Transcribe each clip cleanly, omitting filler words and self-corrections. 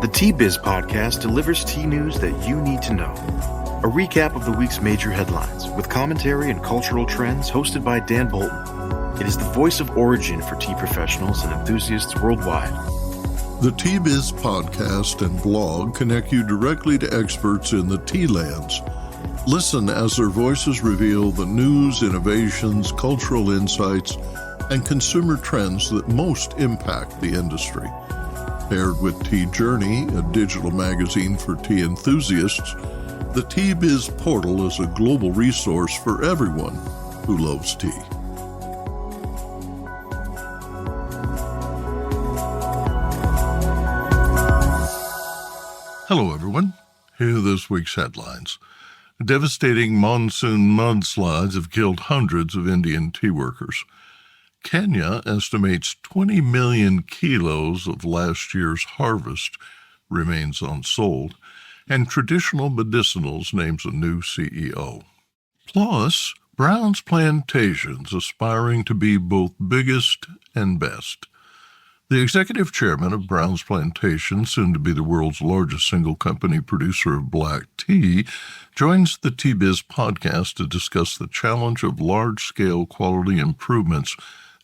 The Tea Biz Podcast delivers tea news that you need to know. A recap of the week's major headlines with commentary and cultural trends hosted by Dan Bolton. It is the voice of origin for tea professionals and enthusiasts worldwide. The Tea Biz Podcast and blog connect you directly to experts in the tea lands. Listen as their voices reveal the news, innovations, cultural insights, and consumer trends that most impact the industry. Paired with Tea Journey, a digital magazine for tea enthusiasts, the Tea Biz portal is a global resource for everyone who loves tea. Hello, everyone. Here are this week's headlines. Devastating monsoon mudslides have killed hundreds of Indian tea workers. Kenya estimates 20 million kilos of last year's harvest remains unsold, and Traditional Medicinals names a new CEO. Plus, Browns Plantations aspiring to be both biggest and best. The executive chairman of Browns Plantations, soon to be the world's largest single-company producer of black tea, joins the Tea Biz Podcast to discuss the challenge of large-scale quality improvements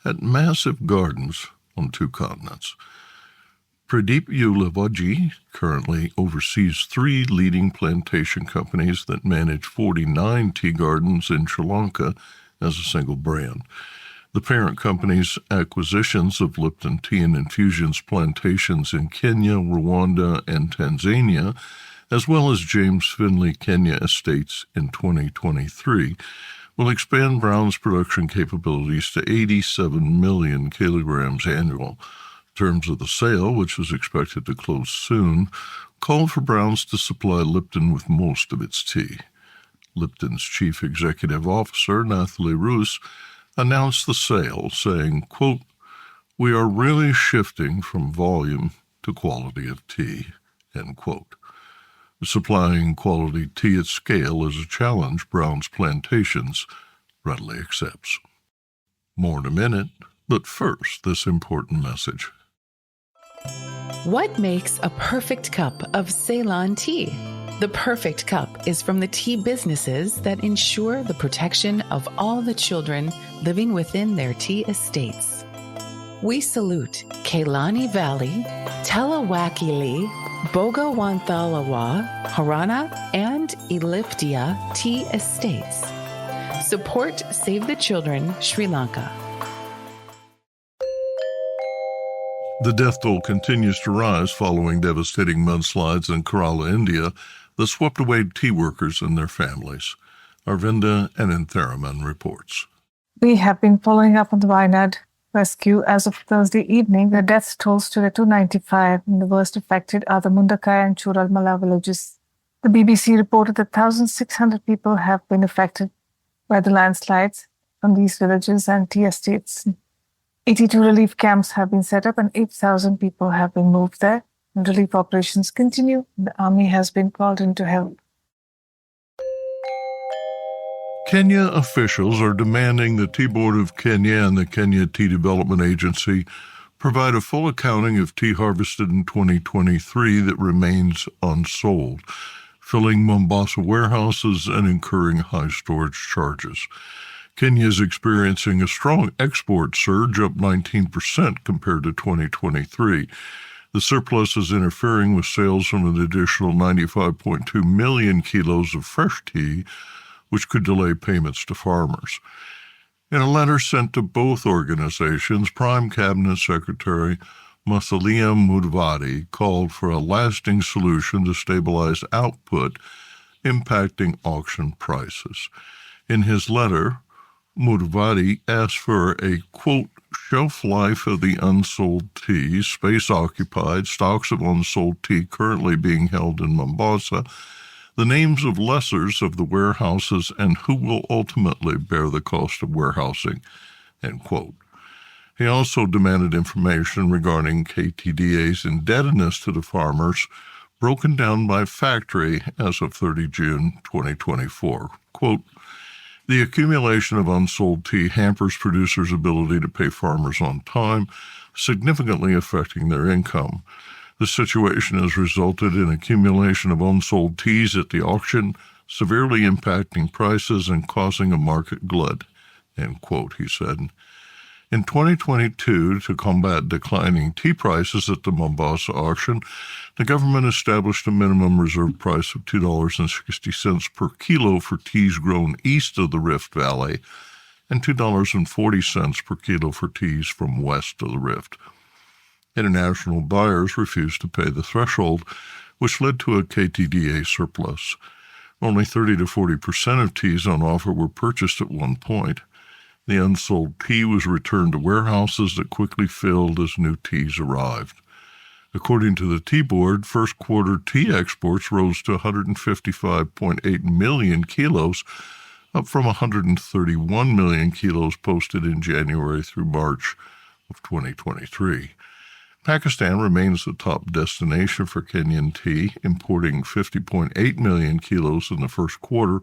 at massive gardens on two continents. Pradeep Uluwaduge currently oversees 3 leading plantation companies that manage 49 tea gardens in Sri Lanka as a single brand. The parent company's acquisitions of Lipton Tea Infusions plantations in Kenya, Rwanda, and Tanzania, as well as James Finlay Kenya Estates in 2023, will expand Brown's production capabilities to 87 million kilograms annual. Terms of the sale, which is expected to close soon, called for Brown's to supply Lipton with most of its tea. Lipton's chief executive officer, Nathalie Roos, announced the sale, saying, quote, "We are really shifting from volume to quality of tea," end quote. Supplying quality tea at scale is a challenge Browns Plantations readily accepts. More in a minute, but first, this important message. What makes a perfect cup of Ceylon tea? The perfect cup is from the tea businesses that ensure the protection of all the children living within their tea estates. We salute Kailani Valley, Telawakili, Bogawantalawa, Harana, and Elliptia Tea Estates. Support Save the Children, Sri Lanka. The death toll continues to rise following devastating mudslides in Kerala, India, that swept away tea workers and their families. Arvinda and Antharaman reports. We have been following up on the Wayanad rescue. As of Thursday evening, the death toll stood at 295, and the worst affected are the Mundakaya and Churalmala villages. The BBC reported that 1,600 people have been affected by the landslides from these villages and tea estates. 82 relief camps have been set up and 8,000 people have been moved there. And relief operations continue. The army has been called in to help. Kenya officials are demanding the Tea Board of Kenya and the Kenya Tea Development Agency provide a full accounting of tea harvested in 2023 that remains unsold, filling Mombasa warehouses and incurring high storage charges. Kenya is experiencing a strong export surge, up 19% compared to 2023. The surplus is interfering with sales from an additional 95.2 million kilos of fresh tea, which could delay payments to farmers. In a letter sent to both organizations, Prime Cabinet Secretary Musalia Mudavadi called for a lasting solution to stabilize output, impacting auction prices. In his letter, Mudavadi asked for a, quote, shelf life of the unsold tea, space occupied, stocks of unsold tea currently being held in Mombasa, the names of lessors of the warehouses, and who will ultimately bear the cost of warehousing, end quote. He also demanded information regarding KTDA's indebtedness to the farmers, broken down by factory as of 30 June 2024. Quote, the accumulation of unsold tea hampers producers' ability to pay farmers on time, significantly affecting their income. The situation has resulted in accumulation of unsold teas at the auction, severely impacting prices and causing a market glut, end quote, he said. In 2022, to combat declining tea prices at the Mombasa auction, the government established a minimum reserve price of $2.60 per kilo for teas grown east of the Rift Valley and $2.40 per kilo for teas from west of the Rift. International buyers refused to pay the threshold, which led to a KTDA surplus. Only 30 to 40% of teas on offer were purchased at one point. The unsold tea was returned to warehouses that quickly filled as new teas arrived. According to the Tea Board, first quarter tea exports rose to 155.8 million kilos, up from 131 million kilos posted in January through March of 2023. Pakistan remains the top destination for Kenyan tea, importing 50.8 million kilos in the first quarter,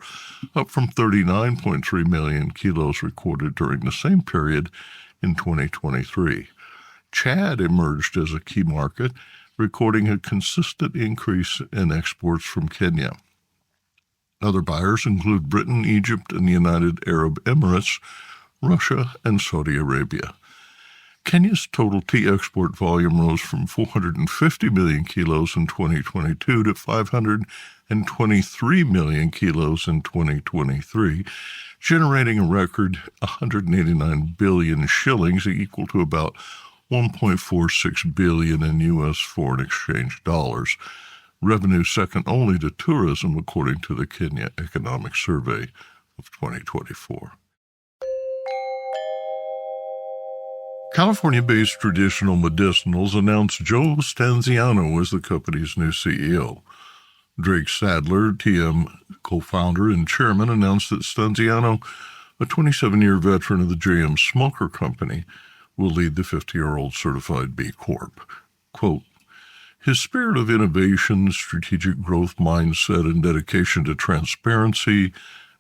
up from 39.3 million kilos recorded during the same period in 2023. Chad emerged as a key market, recording a consistent increase in exports from Kenya. Other buyers include Britain, Egypt, and the United Arab Emirates, Russia, and Saudi Arabia. Kenya's total tea export volume rose from 450 million kilos in 2022 to 523 million kilos in 2023, generating a record 189 billion shillings, equal to about 1.46 billion in U.S. foreign exchange dollars, revenue second only to tourism, according to the Kenya Economic Survey of 2024. California-based Traditional Medicinals announced Joe Stanziano as the company's new CEO. Drake Sadler, TM co-founder and chairman, announced that Stanziano, a 27-year veteran of the JM Smoker Company, will lead the 50-year-old certified B Corp. Quote, his spirit of innovation, strategic growth mindset, and dedication to transparency,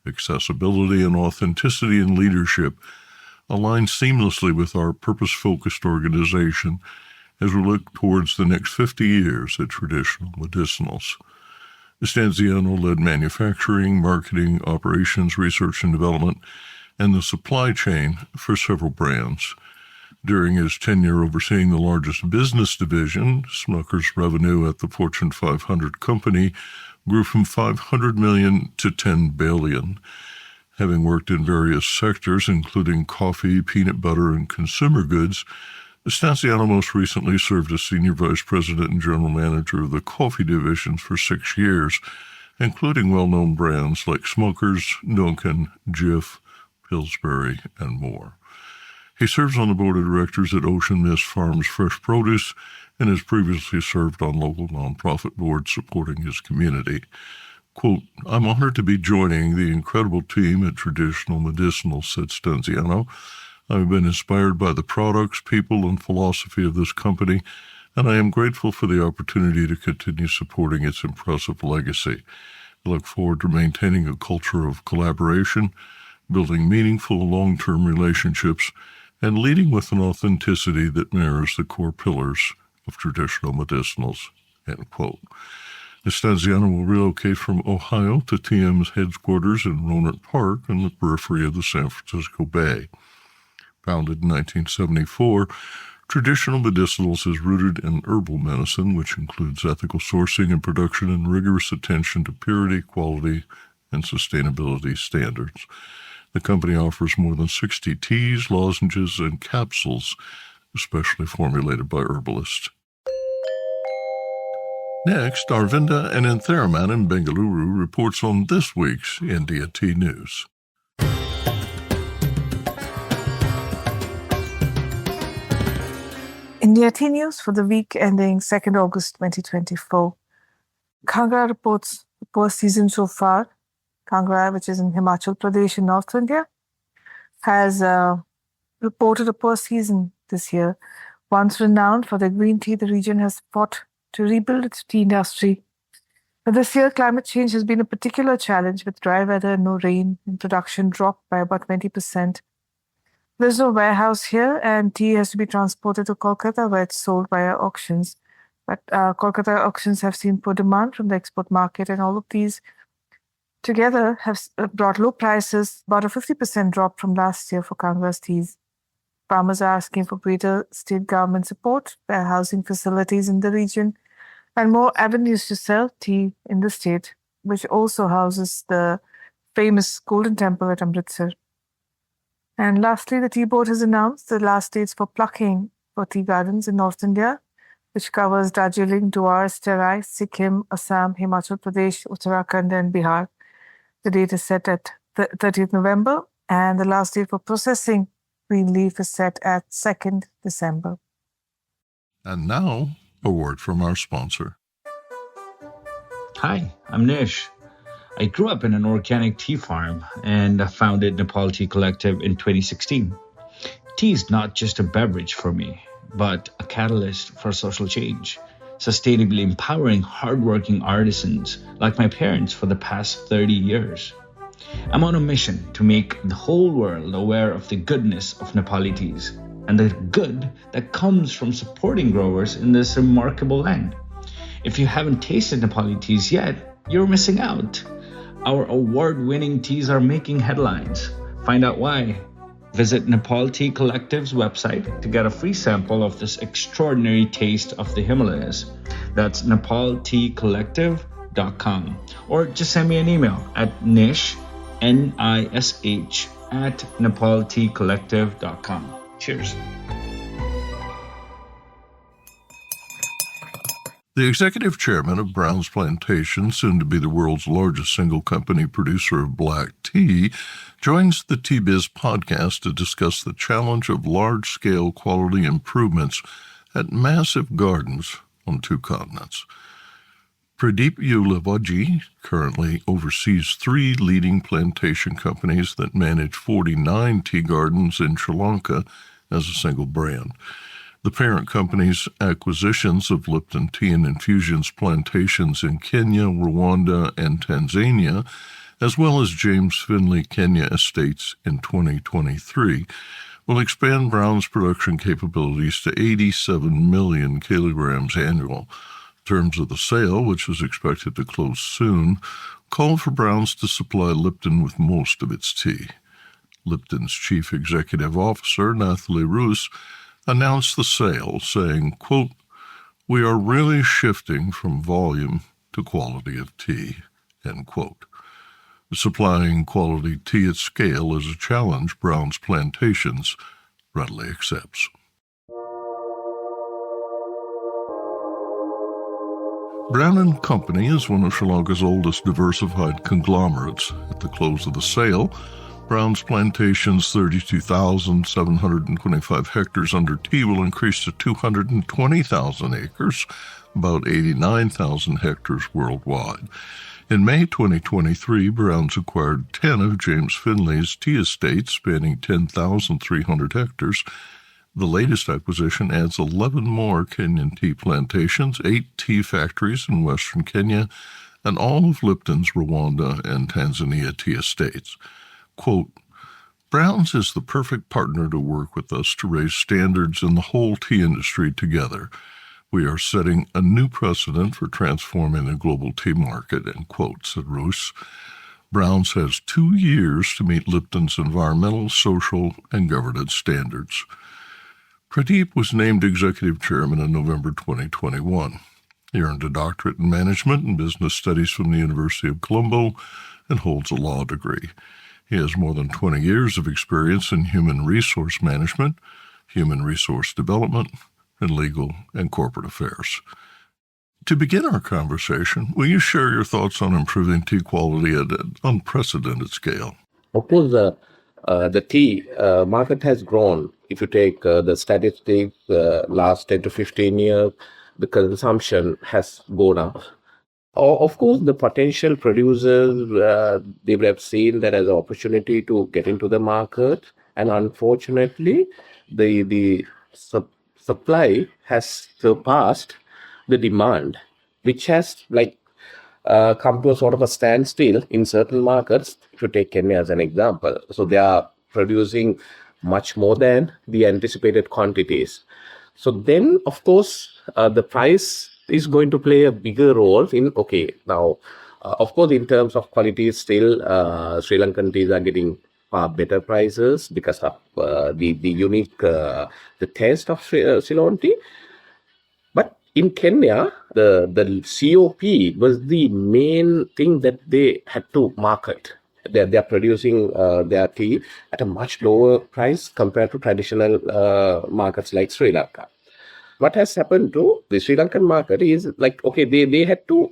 accessibility, and authenticity in leadership align seamlessly with our purpose-focused organization as we look towards the next 50 years at Traditional Medicinals. Stanziano led manufacturing, marketing, operations, research and development, and the supply chain for several brands. During his tenure overseeing the largest business division, Smucker's revenue at the Fortune 500 company grew from $500 million to $10 billion. Having worked in various sectors, including coffee, peanut butter, and consumer goods, Stanziano most recently served as Senior Vice President and General Manager of the coffee divisions for 6 years, including well-known brands like Smucker's, Dunkin', Jif, Pillsbury, and more. He serves on the board of directors at Ocean Mist Farms Fresh Produce and has previously served on local nonprofit boards supporting his community. Quote, I'm honored to be joining the incredible team at Traditional Medicinals, said Stanziano. I've been inspired by the products, people, and philosophy of this company, and I am grateful for the opportunity to continue supporting its impressive legacy. I look forward to maintaining a culture of collaboration, building meaningful long-term relationships, and leading with an authenticity that mirrors the core pillars of Traditional Medicinals, end quote. Stanziano will relocate from Ohio to TM's headquarters in Rohnert Park in the periphery of the San Francisco Bay. Founded in 1974, Traditional Medicinals is rooted in herbal medicine, which includes ethical sourcing and production and rigorous attention to purity, quality, and sustainability standards. The company offers more than 60 teas, lozenges, and capsules, especially formulated by herbalists. Next, Arvinda and Antheraman in Bengaluru reports on this week's India Tea News. India Tea News for the week ending 2nd August 2024. Kangra reports the poor season so far. Kangra, which is in Himachal Pradesh in North India, has reported a poor season this year. Once renowned for their green tea, the region has fought to rebuild its tea industry. But this year, climate change has been a particular challenge with dry weather and no rain, and production dropped by about 20%. There's no warehouse here, and tea has to be transported to Kolkata, where it's sold via auctions. But Kolkata auctions have seen poor demand from the export market, and all of these together have brought low prices, about a 50% drop from last year for Kangra's teas. Farmers are asking for greater state government support, better housing facilities in the region, and more avenues to sell tea in the state, which also houses the famous Golden Temple at Amritsar. And lastly, the Tea Board has announced the last dates for plucking for tea gardens in North India, which covers Darjeeling, Dwars, Terai, Sikkim, Assam, Himachal Pradesh, Uttarakhand, and Bihar. The date is set at 30th November, and the last date for processing green leaf is set at 2nd December. And now, a word from our sponsor. Hi, I'm Nish. I grew up in an organic tea farm and founded Nepal Tea Collective in 2016. Tea is not just a beverage for me, but a catalyst for social change, sustainably empowering hardworking artisans like my parents for the past 30 years. I'm on a mission to make the whole world aware of the goodness of Nepali teas and the good that comes from supporting growers in this remarkable land. If you haven't tasted Nepali teas yet, you're missing out. Our award-winning teas are making headlines. Find out why. Visit Nepal Tea Collective's website to get a free sample of this extraordinary taste of the Himalayas. That's nepalteacollective.com. Or just send me an email at nish, Nish, at nepalteacollective.com. Cheers. The executive chairman of Browns Plantations, soon to be the world's largest single company producer of black tea, joins the Tea Biz Podcast to discuss the challenge of large-scale quality improvements at massive gardens on 2 continents. Pradeep Uluwaduge currently oversees 3 leading plantation companies that manage 49 tea gardens in Sri Lanka as a single brand. The parent company's acquisitions of Lipton Tea Infusions plantations in Kenya, Rwanda, and Tanzania, as well as James Finlay Kenya Estates in 2023, will expand Browns' production capabilities to 87 million kilograms annual. Terms of the sale, which is expected to close soon, call for Browns to supply Lipton with most of its tea. Lipton's chief executive officer, Nathalie Roos, announced the sale, saying, quote, "We are really shifting from volume to quality of tea," end quote. Supplying quality tea at scale is a challenge Browns Plantations readily accepts. Brown & Company is one of Sri Lanka's oldest diversified conglomerates. At the close of the sale, Browns Plantations' 32,725 hectares under tea will increase to 220,000 acres, about 89,000 hectares worldwide. In May 2023, Browns acquired 10 of James Finlay's tea estates, spanning 10,300 hectares. The latest acquisition adds 11 more Kenyan tea plantations, 8 tea factories in western Kenya, and all of Lipton's Rwanda and Tanzania tea estates. Quote, "Browns is the perfect partner to work with us to raise standards in the whole tea industry together. We are setting a new precedent for transforming the global tea market," end quote, said Roos. Browns has 2 years to meet Lipton's environmental, social, and governance standards. Pradeep was named executive chairman in November 2021. He earned a doctorate in management and business studies from the University of Colombo and holds a law degree. He has more than 20 years of experience in human resource management, human resource development, and legal and corporate affairs. To begin our conversation, will you share your thoughts on improving tea quality at an unprecedented scale? Of course, the tea market has grown. If you take the statistics, last 10 to 15 years, the consumption has gone up. Of course, the potential producers, they would have seen that as an opportunity to get into the market. And unfortunately, the supply has surpassed the demand, which has come to a sort of a standstill in certain markets. If you take Kenya as an example, so they are producing much more than the anticipated quantities. So then, of course, the price is going to play a bigger role in, okay, now, of course, in terms of quality, still Sri Lankan teas are getting far better prices because of the unique, the taste of Ceylon tea. But in Kenya, the COP was the main thing that they had to market. They're producing their tea at a much lower price compared to traditional markets like Sri Lanka. What has happened to the Sri Lankan market is like, okay, they had to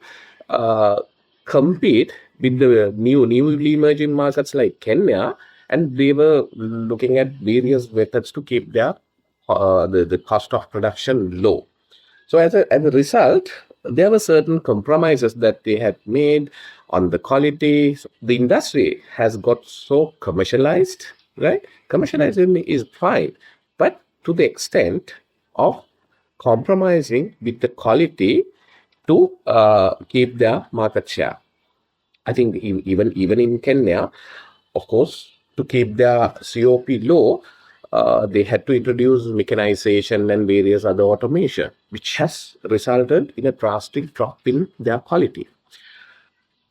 compete with the newly emerging markets like Kenya, and they were looking at various methods to keep their the cost of production low. So as a result, there were certain compromises that they had made on the quality. The industry has got so commercialized, right? Commercialization is fine, but to the extent of compromising with the quality to keep their market share. I think even in Kenya, of course, to keep their COP low, they had to introduce mechanization and various other automation, which has resulted in a drastic drop in their quality.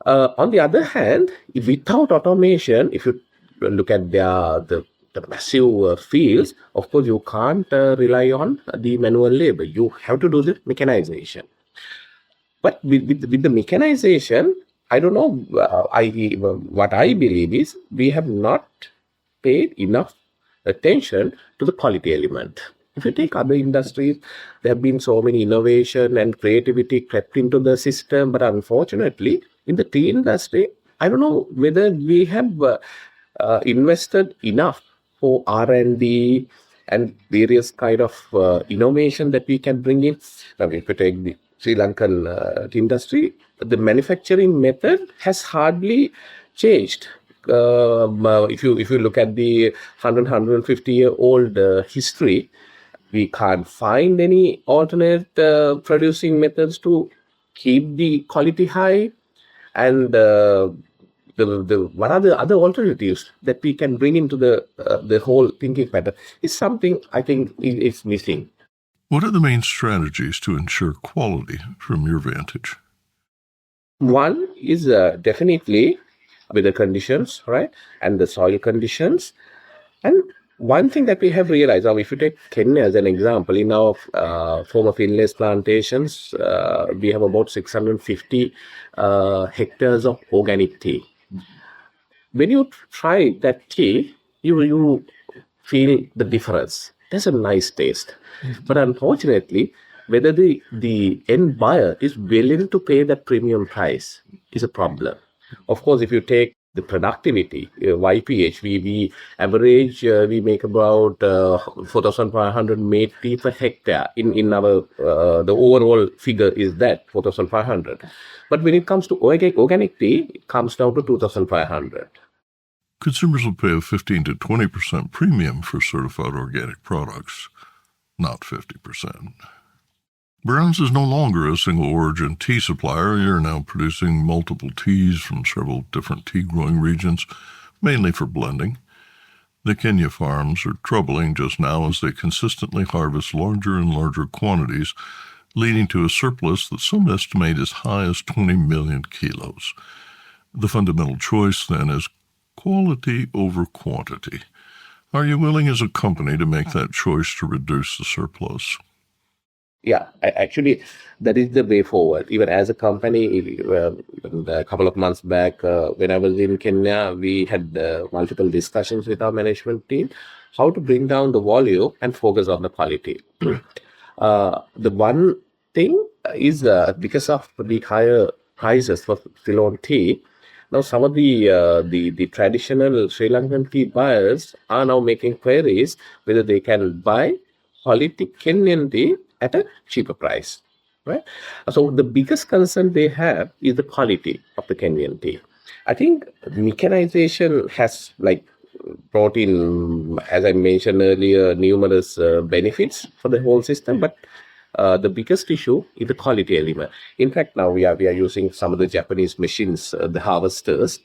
On the other hand, without automation, if you look at the massive fields, of course, you can't rely on the manual labor. You have to do the mechanization. But with the mechanization, I don't know. What I believe is we have not paid enough attention to the quality element. If you take other industries, there have been so many innovation and creativity crept into the system, but unfortunately, in the tea industry, I don't know whether we have invested enough for R&D and various kind of innovation that we can bring in. Now, if you take the Sri Lankan tea industry, the manufacturing method has hardly changed. If you look at the 150-year-old history, we can't find any alternate producing methods to keep the quality high. And what are the other alternatives that we can bring into the whole thinking pattern is something I think is missing. What are the main strategies to ensure quality from your vantage? One is definitely with the conditions, right, and the soil conditions. And one thing that we have realized, if you take Kenya as an example, in our former Finlay Plantations, we have about 650 hectares of organic tea. When you try that tea, you feel the difference. There's a nice taste. But unfortunately, whether the end buyer is willing to pay that premium price is a problem. Of course, if you take the productivity, YPH, we average, we make about 4,500 made tea per hectare. In our, the overall figure is that 4,500. But when it comes to organic tea, it comes down to 2,500. Consumers will pay a 15 to 20% premium for certified organic products, not 50%. Browns is no longer a single origin tea supplier. You're now producing multiple teas from several different tea growing regions, mainly for blending. The Kenya farms are troubling just now as they consistently harvest larger and larger quantities, leading to a surplus that some estimate as high as 20 million kilos. The fundamental choice then is quality over quantity. Are you willing as a company to make that choice to reduce the surplus? Yeah, actually, that is the way forward. Even as a company, a couple of months back, when I was in Kenya, we had multiple discussions with our management team how to bring down the volume and focus on the quality. The one thing is because of the higher prices for Ceylon tea, now some of the traditional Sri Lankan tea buyers are now making queries whether they can buy quality Kenyan tea at a cheaper price, right? So the biggest concern they have is the quality of the Kenyan tea. I think mechanization has brought in, as I mentioned earlier, numerous benefits for the whole system, but the biggest issue is the quality element. In fact, now we are using some of the Japanese machines, the harvesters.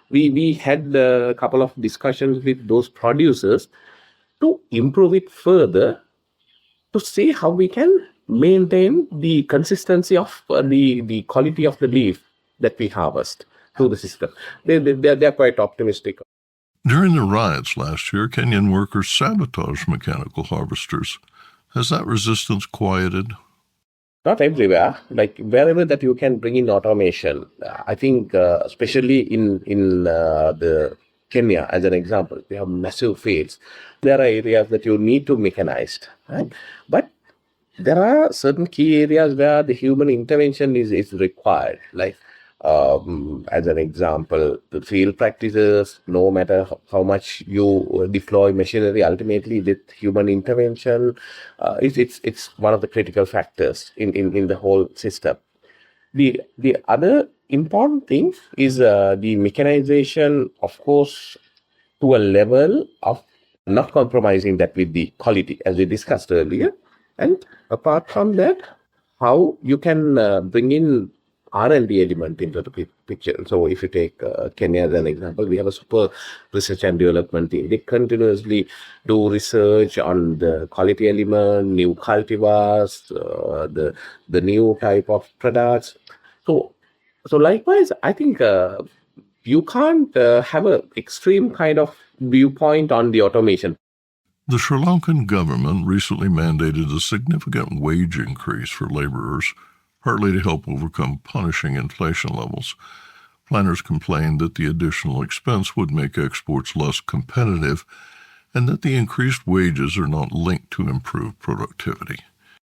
we had a couple of discussions with those producers to improve it further, to see how we can maintain the consistency of the quality of the leaf that we harvest through the system. They're quite optimistic. During the riots last year, Kenyan workers sabotaged mechanical harvesters. Has that resistance quieted? Not everywhere, like wherever that you can bring in automation. I think especially in the Kenya, as an example, we have massive fields. There are areas that you need to mechanize, right? But there are certain key areas where the human intervention is required. Like, as an example, the field practices, no matter how much you deploy machinery, ultimately with human intervention, it's one of the critical factors in the whole system. The other important thing is the mechanization, of course, to a level of not compromising that with the quality, as we discussed earlier. And apart from that, how you can bring in R&D element into the picture. So if you take Kenya as an example, we have a super research and development team. They continuously do research on the quality element, new cultivars, the new type of products. So likewise, I think you can't have an extreme kind of viewpoint on the automation. The Sri Lankan government recently mandated a significant wage increase for laborers, partly to help overcome punishing inflation levels. Planners complained that the additional expense would make exports less competitive and that the increased wages are not linked to improved productivity.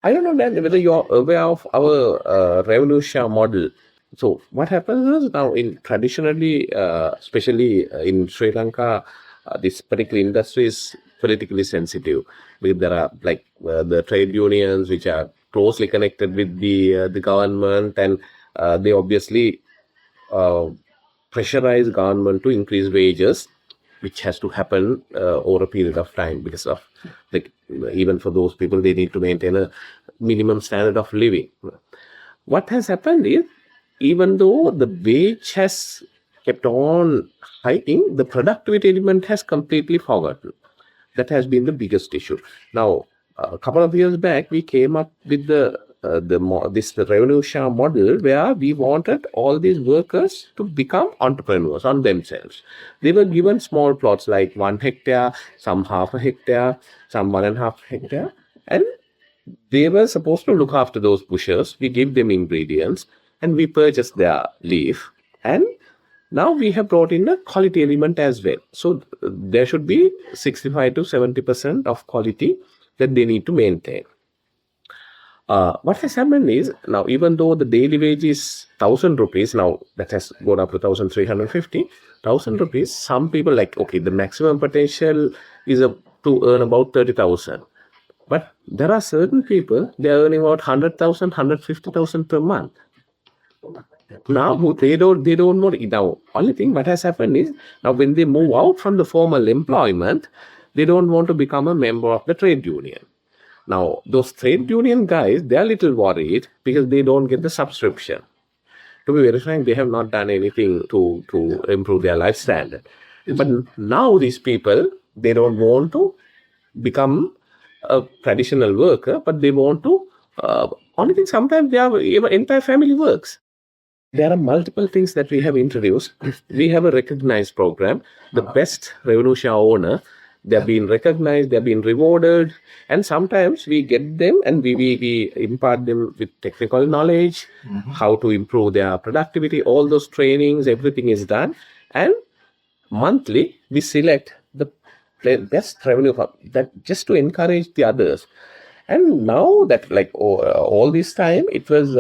I don't know whether you're aware of our revenue share model. So what happens is now traditionally, especially in Sri Lanka, this particular industry is politically sensitive. Because there are like the trade unions which are closely connected with the government, and they obviously pressurize government to increase wages, which has to happen over a period of time because of like even for those people they need to maintain a minimum standard of living. What has happened is, even though the wage has kept on hiking, the productivity element has completely forgotten. That has been the biggest issue. Now, a couple of years back, we came up with this revenue share model where we wanted all these workers to become entrepreneurs on themselves. They were given small plots like 1 hectare, some half a hectare, some 1.5 hectare, and they were supposed to look after those bushers. We give them ingredients and we purchase their leaf, and now we have brought in a quality element as well. So there should be 65 to 70% of quality that they need to maintain. What has happened is, now even though the daily wage is 1,000 rupees, now that has gone up to 1,350, 1,000 rupees, some people like, okay, the maximum potential is to earn about 30,000. But there are certain people, they are earning about 100,000, 150,000 per month. Now they don't want. Now only thing what has happened is, now when they move out from the formal employment, they don't want to become a member of the trade union. Now those trade union guys, they are a little worried because they don't get the subscription. To be very frank, they have not done anything to improve their life standard. But now these people, they don't want to become a traditional worker, but they want to. Only thing, sometimes their entire family works. There are multiple things that we have introduced. We have a recognized program. The best revenue share owner, they're being recognized, they're being rewarded, and sometimes we get them and we impart them with technical knowledge, how to improve their productivity, all those trainings, everything is done. And monthly, we select the best revenue that just to encourage the others. And now that like all this time, it was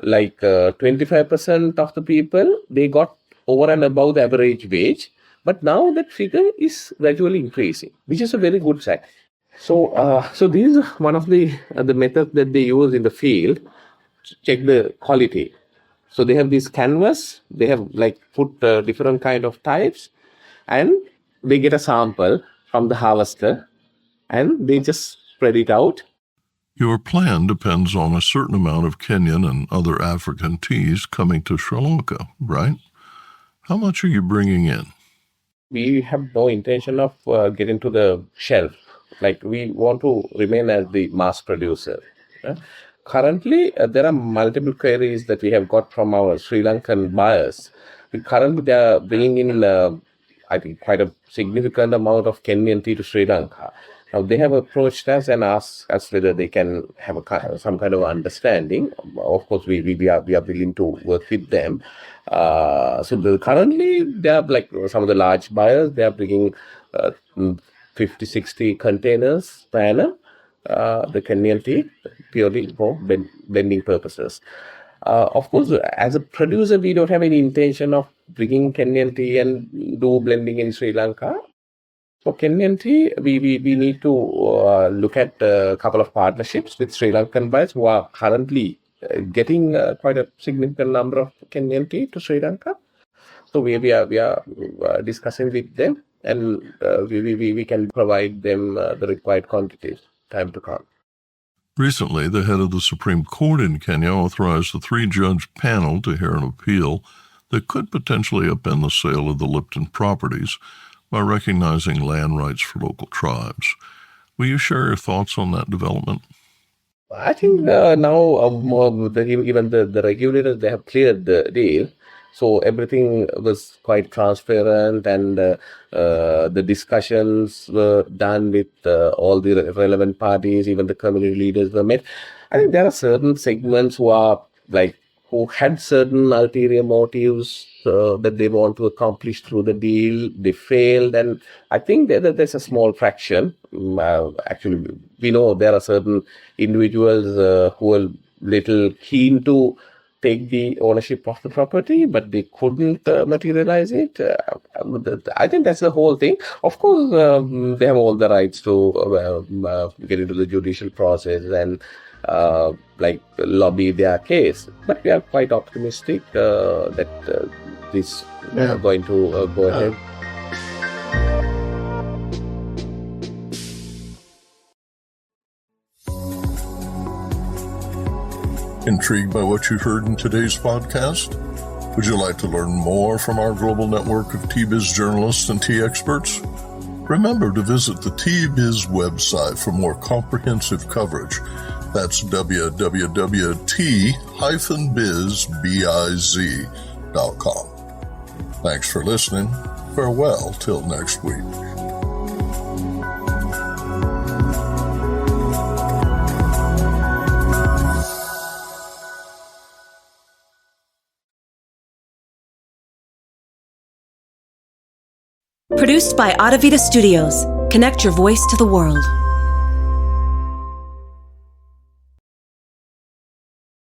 like 25% of the people, they got over and above the average wage. But now that figure is gradually increasing, which is a very good sign. So this is one of the methods that they use in the field to check the quality. So they have this canvas, they have like put different kind of types, and they get a sample from the harvester and they just spread it out. Your plan depends on a certain amount of Kenyan and other African teas coming to Sri Lanka, right? How much are you bringing in? We have no intention of getting to the shelf Like we want to remain as the mass producer. Currently, there are multiple queries that we have got from our Sri Lankan buyers. Currently, they are bringing in, I think, quite a significant amount of Kenyan tea to Sri Lanka. Now, they have approached us and asked us whether they can have some kind of understanding. Of course, we are willing to work with them. Currently, they are like some of the large buyers. They are bringing 50, 60 containers per annum. The Kenyan tea purely for blending purposes. Of course, as a producer, we don't have any intention of bringing Kenyan tea and do blending in Sri Lanka. For Kenyan tea, we need to look at a couple of partnerships with Sri Lankan buyers who are currently getting quite a significant number of Kenyan tea to Sri Lanka. So we are discussing with them, and we can provide them the required quantities. Time to come. Recently, the head of the Supreme Court in Kenya authorized a 3-judge panel to hear an appeal that could potentially upend the sale of the Lipton properties by recognizing land rights for local tribes. Will you share your thoughts on that development? I think now even the regulators, they have cleared the deal. So everything was quite transparent, and the discussions were done with all the relevant parties. Even the community leaders were met. I think there are certain segments who had certain ulterior motives that they want to accomplish through the deal. They failed, and I think there's a small fraction. Actually, we know there are certain individuals who are little keen to take the ownership of the property, but they couldn't materialize it. I think that's the whole thing. Of course, they have all the rights to get into the judicial process and lobby their case. But we are quite optimistic that this is going to go ahead. Intrigued by what you heard in today's podcast? Would you like to learn more from our global network of Tea Biz journalists and tea experts? Remember to visit the Tea Biz website for more comprehensive coverage. That's www.t-biz.com. Thanks for listening. Farewell till next week. Produced by Adavita Studios. Connect your voice to the world.